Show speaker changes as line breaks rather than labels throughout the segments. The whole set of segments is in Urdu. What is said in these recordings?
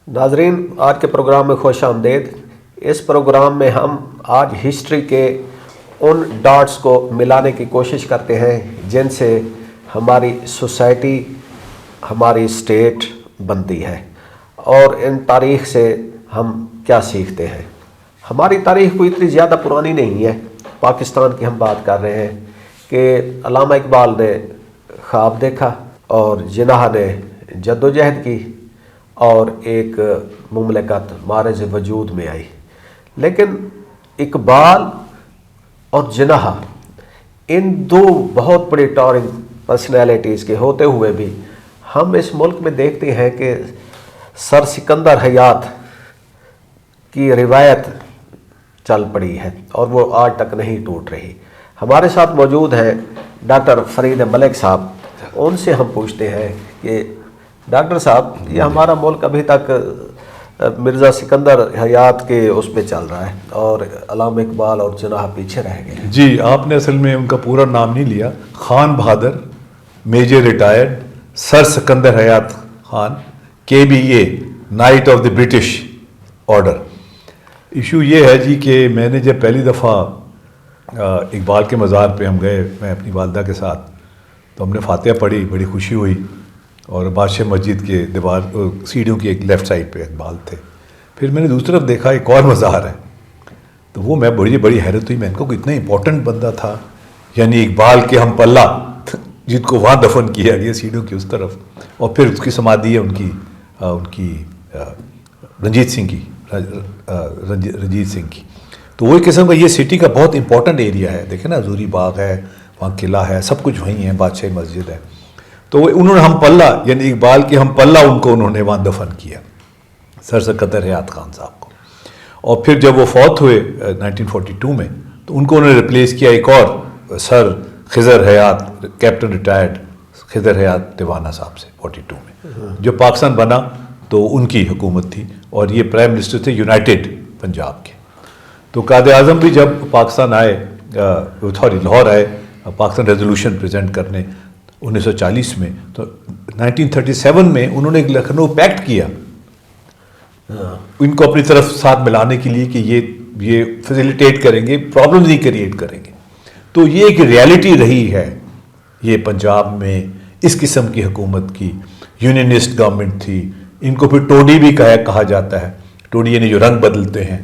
ناظرین، آج کے پروگرام میں خوش آمدید۔ اس پروگرام میں ہم آج ہسٹری کے ان ڈاٹس کو ملانے کی کوشش کرتے ہیں جن سے ہماری سوسائٹی، ہماری اسٹیٹ بنتی ہے، اور ان تاریخ سے ہم کیا سیکھتے ہیں۔ ہماری تاریخ کوئی اتنی زیادہ پرانی نہیں ہے۔ پاکستان کی ہم بات کر رہے ہیں کہ علامہ اقبال نے خواب دیکھا اور جناح نے جدوجہد کی اور ایک مملکت معرض وجود میں آئی، لیکن اقبال اور جناح ان دو بہت بڑی ٹاورنگ پرسنالٹیز کے ہوتے ہوئے بھی ہم اس ملک میں دیکھتے ہیں کہ سر سکندر حیات کی روایت چل پڑی ہے اور وہ آج تک نہیں ٹوٹ رہی۔ ہمارے ساتھ موجود ہیں ڈاکٹر فرید ملک صاحب۔ ان سے ہم پوچھتے ہیں کہ ڈاکٹر صاحب، یہ ہمارا ملک ابھی تک مرزا سکندر حیات کے اس پہ چل رہا ہے اور علامہ اقبال اور جناح پیچھے رہ گئے۔
جی، آپ نے اصل میں ان کا پورا نام نہیں لیا۔ خان بہادر میجر ریٹائرڈ سر سکندر حیات Khan, KBA، night of the British order. Issue یہ ہے جی کہ میں نے جب پہلی دفعہ اقبال کے مزار پہ ہم گئے، میں اپنی والدہ کے ساتھ، تو ہم نے فاتحہ پڑھی، بڑی خوشی ہوئی، اور بادشاہ مسجد کے دیوار سیڑھیوں کی ایک لیفٹ سائڈ پہ اقبال تھے۔ پھر میں نے دوسری طرف دیکھا ایک اور مزار ہے، تو وہ میں بڑی حیرت ہوئی۔ میں ان کو اتنا امپورٹنٹ بندہ تھا، یعنی اقبال کے ہم پلہ جن کو وہاں دفن کیا گیا سیڑھیوں کی اس طرف، اور پھر اس کی سمادھی ہے ان کی رنجیت سنگھ کی۔ تو وہ ایک قسم کا یہ سٹی کا بہت امپورٹنٹ ایریا ہے۔ دیکھیں نا، حضوری باغ ہے، وہاں قلعہ ہے، سب کچھ وہیں ہے، بادشاہی مسجد ہے۔ تو انہوں نے ہم پلہ، یعنی اقبال کے ہم پلہ، ان کو انہوں نے وہاں دفن کیا، سر سکندر حیات خان صاحب کو۔ اور پھر جب وہ فوت ہوئے 1942 میں، تو ان کو انہوں نے ریپلیس کیا ایک اور سر خضر حیات، کیپٹن ریٹائرڈ خضر حیات دیوانہ صاحب سے 42 میں۔ جب پاکستان بنا تو ان کی حکومت تھی، اور یہ پرائم منسٹر تھے یونائٹڈ پنجاب کے۔ تو قائد اعظم بھی جب پاکستان آئے، لاہور آئے پاکستان ریزولوشن پریزنٹ کرنے 1940 میں، تو 1937 میں انہوں نے ایک لکھنؤ پیکٹ کیا ان کو اپنی طرف ساتھ ملانے کے لیے کہ یہ فیسیلیٹیٹ کریں گے، پرابلمز نہیں کریٹ کریں گے۔ تو یہ ایک ریالٹی رہی ہے یہ پنجاب میں اس قسم کی حکومت کی، یونینسٹ گورنمنٹ تھی۔ ان کو پھر ٹوڈی بھی کہا جاتا ہے، ٹوڈی یعنی جو رنگ بدلتے ہیں،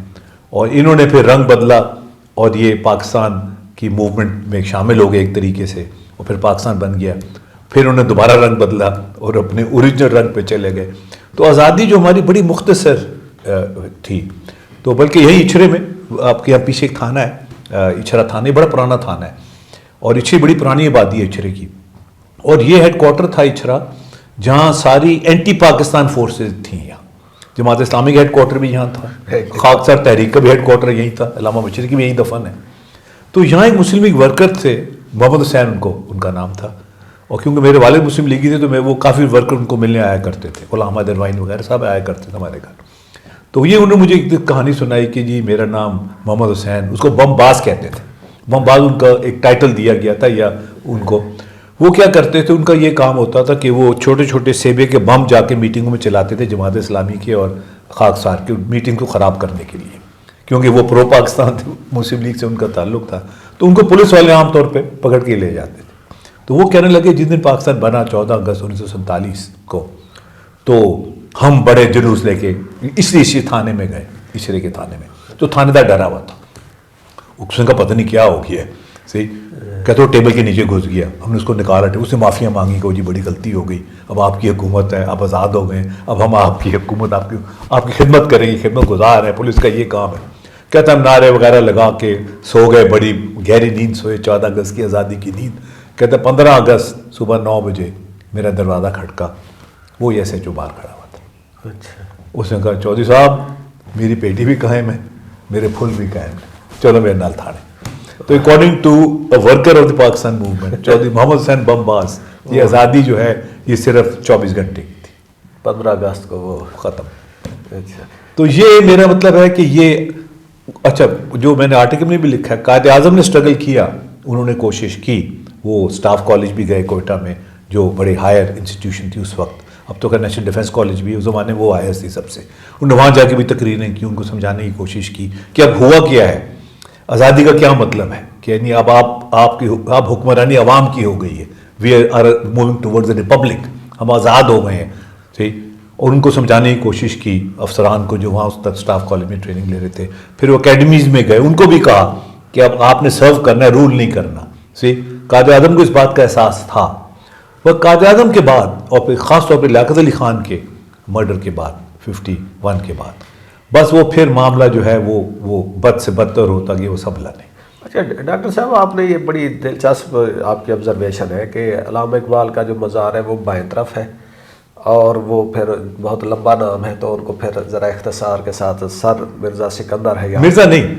اور انہوں نے پھر رنگ بدلا اور یہ پاکستان کی موومنٹ میں شامل ہو گئے ایک طریقے سے، اور پھر پاکستان بن گیا۔ پھر انہوں نے دوبارہ رنگ بدلا اور اپنے اوریجنل رنگ پہ چلے گئے۔ تو آزادی جو ہماری بڑی مختصر تھی، تو بلکہ یہی اچھرے میں، آپ کے یہاں پیچھے ایک تھانہ ہے، اچھرا تھانہ، بڑا پرانا تھانہ ہے، اور اچھے بڑی پرانی آبادی ہے اچھرے کی، اور یہ ہیڈ کوارٹر تھا اچھرا، جہاں ساری اینٹی پاکستان فورسز تھیں۔ یہاں جماعت اسلامی کا ہیڈ کوارٹر بھی یہاں تھا، خاکسار تحریک کا بھی ہیڈ کوارٹر یہیں تھا، علامہ بشیر کی بھی یہیں دفن ہے۔ تو یہاں ایک مسلم لیگ ورکر تھے، محمد حسین ان کا نام تھا، اور کیونکہ میرے والد مسلم لیگی تھے تو وہ کافی ورکر ان کو ملنے آیا کرتے تھے، غلام احمد اروائن وغیرہ صاحب آیا کرتے تھے ہمارے گھر۔ تو یہ انہوں نے مجھے ایک کہانی سنائی کہ جی میرا نام محمد حسین، اس کو بم باز کہتے تھے، بم باز ان کا ایک ٹائٹل دیا گیا تھا، یا ان کو وہ کیا کرتے تھے، ان کا یہ کام ہوتا تھا کہ وہ چھوٹے چھوٹے سیبے کے بم جا کے میٹنگوں میں چلاتے تھے جماعت اسلامی کے اور خاکسار کی میٹنگ کو خراب کرنے کے لیے، کیونکہ وہ پرو پاکستان تھے، مسلم لیگ سے ان کا تعلق تھا۔ تو ان کو پولیس والے عام طور پہ پکڑ کے لے جاتے تھے۔ تو وہ کہنے لگے جس دن پاکستان بنا 14 اگست 1947 کو، تو ہم بڑے جلوس لے کے اسی تھانے میں گئے، اچھرے کے تھانے میں، تو تھانے دار ڈرا ہوا تھا، اس کا پتہ نہیں کیا ہو گیا ہے، صحیح کہتے وہ ٹیبل کے نیچے گھس گیا، ہم نے اس کو نکالا، اس نے معافیاں مانگی کہ جی بڑی غلطی ہو گئی، اب آپ کی حکومت ہے، آپ آزاد ہو گئے، اب ہم آپ کی حکومت، آپ کی خدمت کریں گے، خدمت گزار ہے، پولیس کا یہ کام ہے۔ کہتا ہم نعرے وغیرہ لگا کے سو گئے، بڑی گہری نیند سوئے، 14 اگست کی آزادی کی نیند۔ کہتا 15 اگست صبح 9 بجے میرا دروازہ کھٹکا، وہ ایسے جو باہر کھڑا ہوا تھا۔
اچھا، اس
نے کہا چودھری صاحب میری پیٹی بھی قائم ہے، میرے پھول بھی قائم ہے، چلو میرے نال تھانے۔ تو according to a worker of the Pakistan movement, Chaudhry Muhammad Hussain بم باز، یہ آزادی جو ہے یہ صرف 24 گھنٹے کی تھی،
15 اگست کو وہ
ختم۔
اچھا،
تو یہ میرا مطلب ہے کہ یہ، اچھا جو میں نے آرٹیکل میں بھی لکھا ہے، قائد اعظم نے اسٹرگل کیا، انہوں نے کوشش کی، وہ اسٹاف کالج بھی گئے کوئٹہ میں، جو بڑے ہائر انسٹیٹیوشن تھی اس وقت، اب تو کہ نیشنل ڈیفنس کالج بھی ہے، اس زمانے میں وہ IS تھی سب سے. انہوں نے وہاں جا کے بھی تقریریں کی، ان کو سمجھانے کی کوشش کی کہ اب ہوا کیا ہے، آزادی کا کیا مطلب ہے، کہ یعنی اب آپ حکمرانی عوام کی ہو گئی ہے. We are moving towards a republic, ہم آزاد ہو گئے ہیں. صحیح. اور ان کو سمجھانے کی کوشش کی افسران کو جو وہاں اس تک اسٹاف کالج میں ٹریننگ لے رہے تھے. پھر وہ اکیڈمیز میں گئے، ان کو بھی کہا کہ اب آپ نے سرو کرنا ہے، رول نہیں کرنا. صحیح. قائد اعظم کو اس بات کا احساس تھا. وہ قائد اعظم کے بعد اور پھر خاص طور پہ لیاقت علی خان کے مرڈر کے بعد 51 کے بعد بس وہ پھر معاملہ جو ہے وہ بد سے بدتر ہوتا گیا، وہ سب لنے.
اچھا ڈاکٹر صاحب، آپ نے یہ بڑی دلچسپ آپ کی آبزرویشن ہے کہ علامہ اقبال کا جو مزار ہے وہ بائیں طرف ہے، اور وہ پھر بہت لمبا نام ہے تو ان کو پھر ذرا اختصار کے ساتھ سر مرزا سکندر ہے.
مرزا نہیں،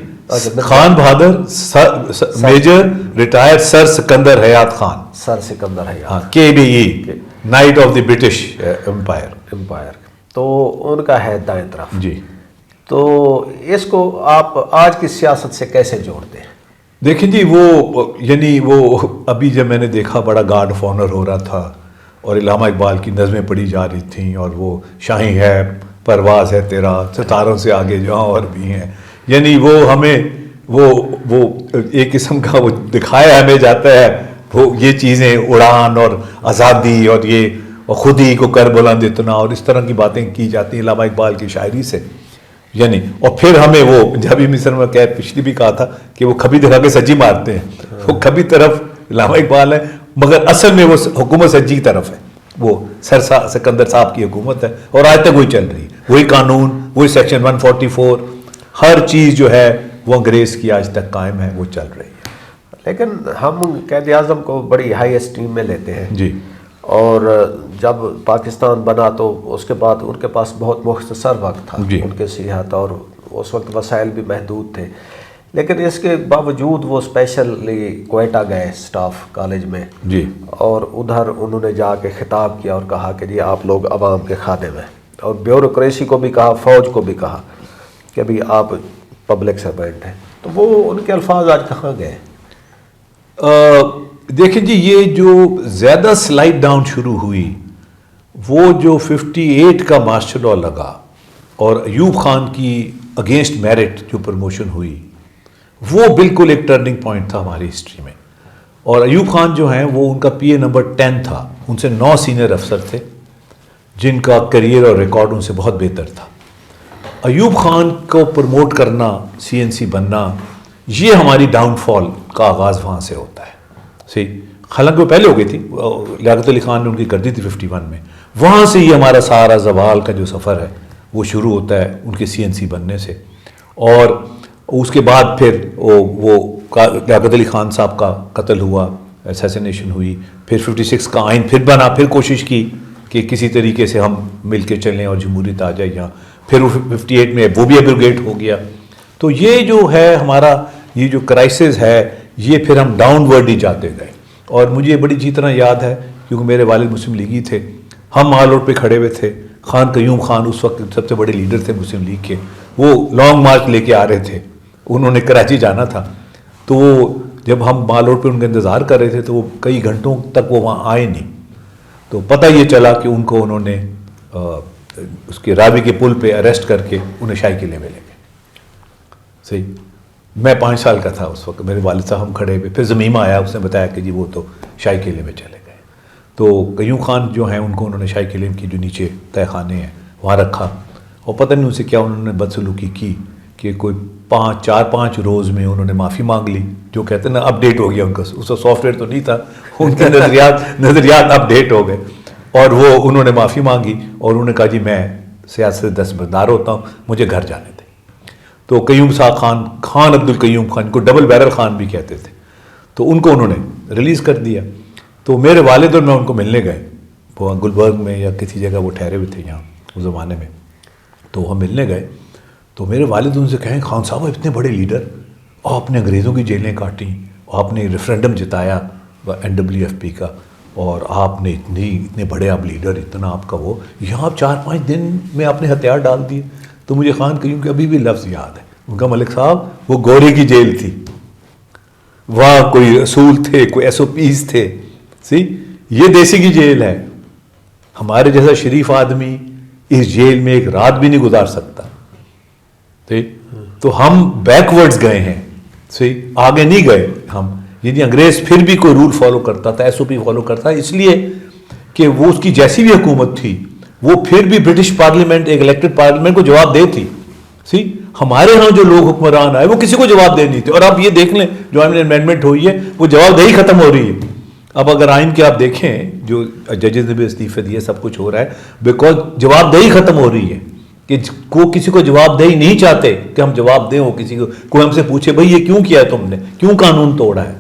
خان بہادر میجر ریٹائر سر سکندر حیات خان،
سر سکندر حیات،
ہاں، KBE، night of the British umpire. تو ان کا ہے دائیں طرف.
جی. تو اس کو آپ آج کی سیاست سے کیسے جوڑتے ہیں؟
دیکھیں جی، وہ ابھی جب میں نے دیکھا بڑا گارڈ آف آنر ہو رہا تھا اور علامہ اقبال کی نظمیں پڑھی جا رہی تھیں، اور وہ شاہی ہے پرواز ہے تیرا، ستاروں سے آگے جہاں اور بھی ہیں، یعنی وہ ہمیں وہ ایک قسم کا وہ دکھایا ہمیں جاتا ہے وہ یہ چیزیں، اڑان اور آزادی اور یہ خود ہی کو کر بلند اتنا، اور اس طرح کی باتیں کی جاتی ہیں علامہ اقبال کی شاعری سے. یعنی اور پھر ہمیں وہ جب مصر میں پچھلی بھی کہا تھا کہ وہ کبھی دکھا کے سجی مارتے ہیں، وہ کبھی طرف علامہ اقبال ہے مگر اصل میں وہ حکومت سجی کی طرف ہے، وہ سر سکندر صاحب کی حکومت ہے، اور آج تک وہی چل رہی ہے. وہی قانون، وہی سیکشن 144، ہر چیز جو ہے وہ انگریز کی آج تک قائم ہے، وہ چل رہی ہے.
لیکن ہم قائد اعظم کو بڑی ہائی اسٹیم میں لیتے ہیں.
جی.
اور جب پاکستان بنا تو اس کے بعد ان کے پاس بہت مختصر وقت تھا.
جی.
ان کے صحت اور اس وقت وسائل بھی محدود تھے، لیکن اس کے باوجود وہ اسپیشلی کوئٹہ گئے سٹاف کالج میں.
جی.
اور ادھر انہوں نے جا کے خطاب کیا اور کہا کہ جی آپ لوگ عوام کے خادم ہیں، اور بیوروکریسی کو بھی کہا، فوج کو بھی کہا کہ بھی آپ پبلک سروینٹ ہیں. تو وہ ان کے الفاظ آج کہاں گئے؟
دیکھیں جی، یہ جو زیادہ سلائڈ ڈاؤن شروع ہوئی وہ جو 58 کا مارشل لاء لگا اور ایوب خان کی اگینسٹ میرٹ جو پروموشن ہوئی، وہ بالکل ایک ٹرننگ پوائنٹ تھا ہماری ہسٹری میں. اور ایوب خان جو ہیں وہ ان کا PA نمبر 10 تھا، ان سے 9 سینئر افسر تھے جن کا کریئر اور ریکارڈ ان سے بہت بہتر تھا. ایوب خان کو پروموٹ کرنا، CNC بننا، یہ ہماری ڈاؤن فال کا آغاز وہاں سے ہوتا ہے. صحیح. حالانکہ وہ پہلے ہو گئی تھی، لیاقت علی خان نے ان کی کر دی تھی 51 میں. وہاں سے یہ ہمارا سارا زوال کا جو سفر ہے وہ شروع ہوتا ہے ان کے CNC بننے سے. اور اس کے بعد پھر وہ لیاقت علی خان صاحب کا قتل ہوا، اسیسینیشن ہوئی، پھر 56 کا آئین پھر بنا، پھر کوشش کی کہ کسی طریقے سے ہم مل کے چلیں اور جمہوریت آ جائے یہاں. پھر 58 میں وہ بھی ایبروگیٹ ہو گیا. تو یہ جو ہے ہمارا یہ جو کرائسس ہے، یہ پھر ہم ڈاؤن ورڈ ہی جاتے گئے. اور مجھے بڑی اچھی طرح یاد ہے کیونکہ میرے والد مسلم لیگی تھے، ہم مال روڈ پہ کھڑے ہوئے تھے. خان قیوم خان اس وقت سب سے بڑے لیڈر تھے مسلم لیگ کے، وہ لانگ مارچ لے کے آ رہے تھے، انہوں نے کراچی جانا تھا. تو وہ جب ہم مال روڈ پہ ان کا انتظار کر رہے تھے تو وہ کئی گھنٹوں تک وہ وہاں آئے نہیں. تو پتہ یہ چلا کہ ان کو انہوں نے اس کے راوی کے پل پہ اریسٹ کر کے انہیں شاہی قلعے میں لے گئے. صحیح. میں 5 سال کا تھا اس وقت، میرے والد صاحب ہم کھڑے ہوئے، پھر زمیم آیا، اس نے بتایا کہ جی وہ تو شاہی قلعے میں چلے گئے. تو قیوم خان جو ہیں ان کو انہوں نے شاہی قلعے کی جو نیچے تہہ خانے ہیں وہاں رکھا، اور پتہ نہیں ان سے کیا انہوں نے بدسلوکی کی کہ کوئی 4-5 روز میں انہوں نے معافی مانگ لی. جو کہتے ہیں نا اپ ڈیٹ ہو گیا ان کا، اس کا سافٹ ویئر تو نہیں تھا، ان کے نظریات اپ ڈیٹ ہو گئے. اور وہ انہوں نے معافی مانگی اور انہوں نے کہا جی میں سیاست سے دستبردار ہوتا ہوں، مجھے گھر جانے دیں. تو قیوم صاحب خان عبد القیوم خان کو ڈبل بیرل خان بھی کہتے تھے، تو ان کو انہوں نے ریلیز کر دیا. تو میرے والد اور میں ان کو ملنے گئے، وہ گلبرگ میں یا کسی جگہ وہ ٹھہرے ہوئے تھے یہاں اس زمانے میں. تو ہم ملنے گئے تو میرے والد ان سے کہیں خان صاحب اتنے بڑے لیڈر، آپ نے انگریزوں کی جیلیں کاٹیں، آپ نے ریفرینڈم جتایا NWFP کا، اور آپ نے اتنے بڑے آپ لیڈر، اتنا آپ کا وہ، یہاں آپ 4-5 دن میں آپ نے ہتھیار ڈال دیے. تو مجھے خان قیوم کے ابھی بھی لفظ یاد ہے. ان کا ملک صاحب وہ گورے کی جیل تھی، وہاں کوئی اصول تھے، کوئی SOPs تھے. سی یہ دیسی کی جیل ہے، ہمارے جیسا شریف آدمی اس جیل میں ایک رات بھی نہیں گزار سکتا. تو ہم بیکورڈز گئے ہیں, آگے نہیں گئے ہم. یعنی انگریز پھر بھی کوئی رول فالو کرتا تھا, SOP فالو کرتا, اس لیے کہ وہ اس کی جیسی بھی حکومت تھی وہ پھر بھی برٹش پارلیمنٹ, ایک الیکٹڈ پارلیمنٹ کو جواب دہ تھی. ہمارے ہاں جو لوگ حکمران آئے وہ کسی کو جواب دہ نہیں تھے. اور اب یہ دیکھ لیں جو امینڈمنٹ ہوئی ہے وہ جواب دہی ختم ہو رہی ہے. اب اگر آئین کے آپ دیکھیں جو ججز نے بھی استعفے دیے, سب کچھ ہو رہا ہے بیکاز جواب دہی ختم ہو رہی ہے کہ کسی کو جواب دہی نہیں چاہتے کہ ہم جواب دیں. وہ کسی کو کوئی ہم سے پوچھے بھائی یہ کیوں کیا ہے تم نے, کیوں قانون توڑا ہے,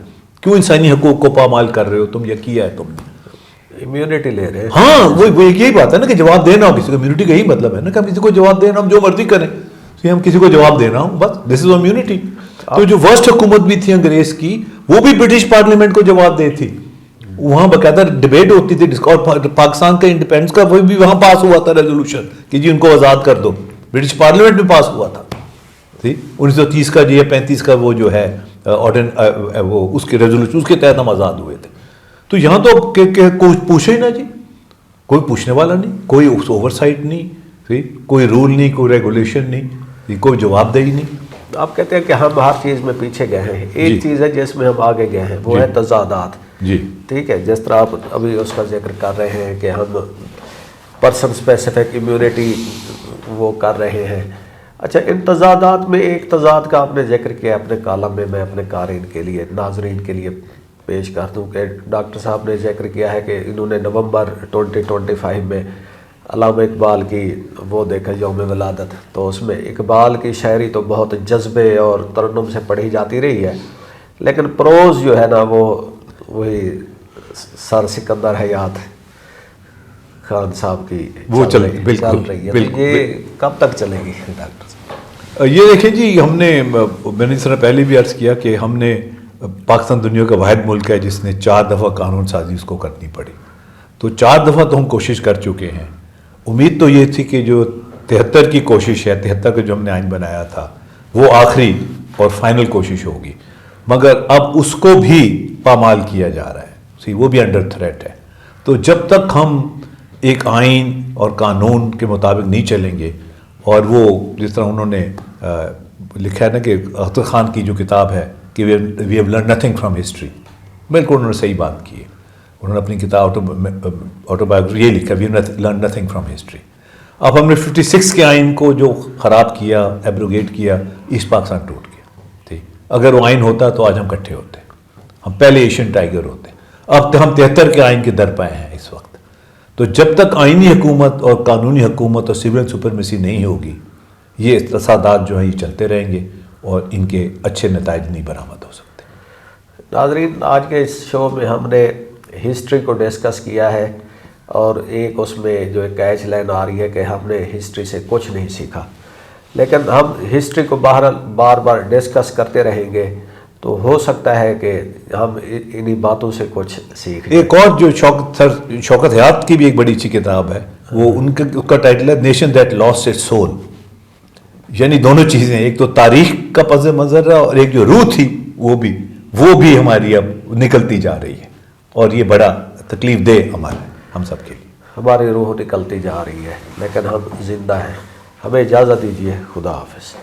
کیوں انسانی حقوق کو پامال کر رہے ہو تم, یہ کیا ہے تم نے,
امیونٹی لے رہے ہیں.
ہاں وہ یہی بات ہے نا کہ جواب دینا ہو کسی کو. امیونٹی کا یہی مطلب ہے نا کہ ہم کسی کو جواب دینا, ہم جو مرضی کریں, ہم کسی کو جواب دینا ہوں بس, دس از امیونٹی. تو جو ورسٹ حکومت بھی تھی انگریز کی وہ بھی برٹش پارلیمنٹ کو جواب دے تھی. وہاں باقاعدہ ڈبیٹ ہوتی تھی, اور پاکستان کا انڈیپینڈنس کا وہ بھی وہاں پاس ہوا تھا ریزولوشن کہ جی ان کو آزاد کر دو. برٹش پارلیمنٹ میں پاس ہوا تھا 1930 کا یا 35 کا وہ جو ہے وہ اس کے ریزولوشن, اس کے تحت ہم آزاد ہوئے تھے. تو یہاں تو کوئی پوچھے ہی نہ جی, کوئی پوچھنے والا نہیں, کوئی اوور سائٹ نہیں, کوئی رول نہیں, کوئی ریگولیشن نہیں, کوئی جواب دہی نہیں.
آپ کہتے ہیں کہ ہم ہر چیز میں پیچھے گئے ہیں. ایک چیز ہے جس میں ہم آگے گئے ہیں, وہ ہے تضادات.
جی
ٹھیک ہے, جس طرح آپ ابھی اس کا ذکر کر رہے ہیں کہ ہم پرسن اسپیسیفک امیونٹی وہ کر رہے ہیں. اچھا, ان تضادات میں ایک تضاد کا آپ نے ذکر کیا اپنے کالم میں اپنے قارئین کے لیے, ناظرین کے لیے پیش کر دوں کہ ڈاکٹر صاحب نے ذکر کیا ہے کہ انہوں نے نومبر 2025 میں علامہ اقبال کی وہ دیکھا یوم ولادت, تو اس میں اقبال کی شاعری تو بہت جذبے اور ترنم سے پڑھی جاتی رہی ہے, لیکن پروز جو ہے نا وہ وہی سر سکندر حیات خان صاحب کی
وہ چل
رہی ہے. یہ کب تک چلے گی ڈاکٹر صاحب؟
یہ دیکھیں جی, میں نے اس طرح پہلے بھی عرض کیا کہ ہم نے, پاکستان دنیا کا واحد ملک ہے جس نے 4 دفعہ قانون سازی اس کو کرنی پڑی. تو 4 دفعہ تو ہم کوشش کر چکے ہیں. امید تو یہ تھی کہ جو 73 کی کوشش ہے, 73 کا جو ہم نے آئین بنایا تھا وہ آخری اور فائنل کوشش ہوگی, مگر اب اس کو بھی پامال کیا جا رہا ہے, وہ بھی انڈر تھریٹ ہے. تو جب تک ہم ایک آئین اور قانون کے مطابق نہیں چلیں گے, اور وہ جس طرح انہوں نے لکھا ہے نا کہ اختر خان کی جو کتاب ہے کہ we have learn nothing from history, بالکل انہوں نے صحیح بات کی ہے. انہوں نے اپنی کتاب آٹوبایوگرافی یہ لکھا, we have learn nothing from history. اب ہم نے 56 کے آئین کو جو خراب کیا, ایبروگیٹ کیا, ایسٹ پاکستان ٹوٹ گیا. ٹھیک, اگر وہ آئین ہوتا تو آج ہم کٹھے ہوتے, ہم پہلے ایشین ٹائیگر ہوتے. اب ہم 73 کے آئین کے در پائے ہیں اس وقت. تو جب تک آئینی حکومت اور قانونی حکومت اور سول سپرمیسی نہیں ہوگی, یہ تصادات جو ہیں یہ چلتے رہیں گے اور ان کے اچھے نتائج نہیں برآمد ہو سکتے.
ناظرین, آج کے اس شو میں ہم نے ہسٹری کو ڈسکس کیا ہے, اور ایک اس میں جو ایک کیچ لائن آ رہی ہے کہ ہم نے ہسٹری سے کچھ نہیں سیکھا, لیکن ہم ہسٹری کو بار بار ڈسکس کرتے رہیں گے تو ہو سکتا ہے کہ ہم انہی باتوں سے کچھ سیکھ لیں.
ایک اور جو شوکت حیات کی بھی ایک بڑی اچھی کتاب ہے, وہ ان کا ٹائٹل ہے nation that lost its soul. یعنی دونوں چیزیں, ایک تو تاریخ کا پس منظر ہے اور ایک جو روح تھی وہ بھی ہماری اب نکلتی جا رہی ہے, اور یہ بڑا تکلیف دہ ہم سب کے لیے.
ہماری روح نکلتی جا رہی ہے لیکن ہم زندہ ہیں. ہمیں اجازت دیجیے, خدا حافظ.